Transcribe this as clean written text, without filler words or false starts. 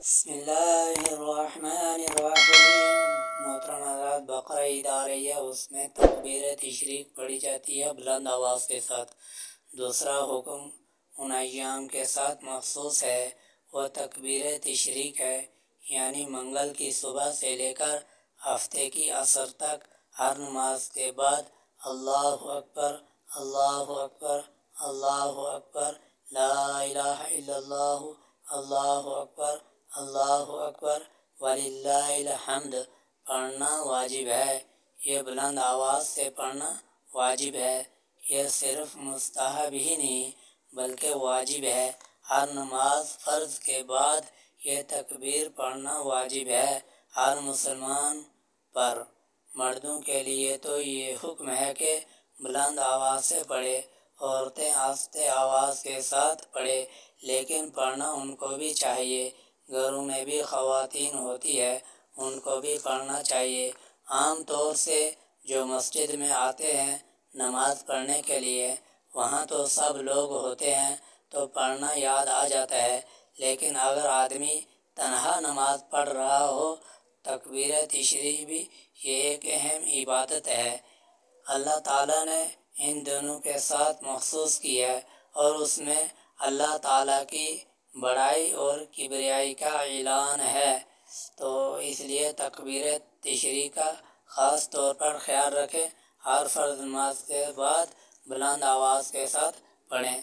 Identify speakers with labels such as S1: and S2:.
S1: بسم اللہ الرحمن الرحیم۔ محترم حضرات، بقرہ عید آ رہی ہے، اس میں تکبیر تشریق پڑھی جاتی ہے بلند آواز کے ساتھ۔ دوسرا حکم ان ایام کے ساتھ مخصوص ہے، وہ تکبیر تشریق ہے، یعنی منگل کی صبح سے لے کر ہفتے کی عصر تک ہر نماز کے بعد اللہ اکبر اللہ اکبر اللہ اکبر لا الہ الا اللہ اللہ اکبر اللہ اکبر وللہ الحمد پڑھنا واجب ہے۔ یہ بلند آواز سے پڑھنا واجب ہے، یہ صرف مستحب ہی نہیں بلکہ واجب ہے۔ ہر نماز فرض کے بعد یہ تکبیر پڑھنا واجب ہے ہر مسلمان پر۔ مردوں کے لیے تو یہ حکم ہے کہ بلند آواز سے پڑھے، عورتیں آہستہ آواز کے ساتھ پڑھے، لیکن پڑھنا ان کو بھی چاہیے۔ گھروں میں بھی خواتین ہوتی ہے، ان کو بھی پڑھنا چاہیے۔ عام طور سے جو مسجد میں آتے ہیں نماز پڑھنے کے لیے، وہاں تو سب لوگ ہوتے ہیں تو پڑھنا یاد آ جاتا ہے، لیکن اگر آدمی تنہا نماز پڑھ رہا ہو، تکبیر تشریق بھی یہ ایک اہم عبادت ہے۔ اللہ تعالیٰ نے ان دنوں کے ساتھ مخصوص کی ہے اور اس میں اللہ تعالیٰ کی بڑائی اور کبریائی کا اعلان ہے، تو اس لیے تکبیر تشریق کا خاص طور پر خیال رکھیں۔ ہر فرض نماز کے بعد بلند آواز کے ساتھ پڑھیں۔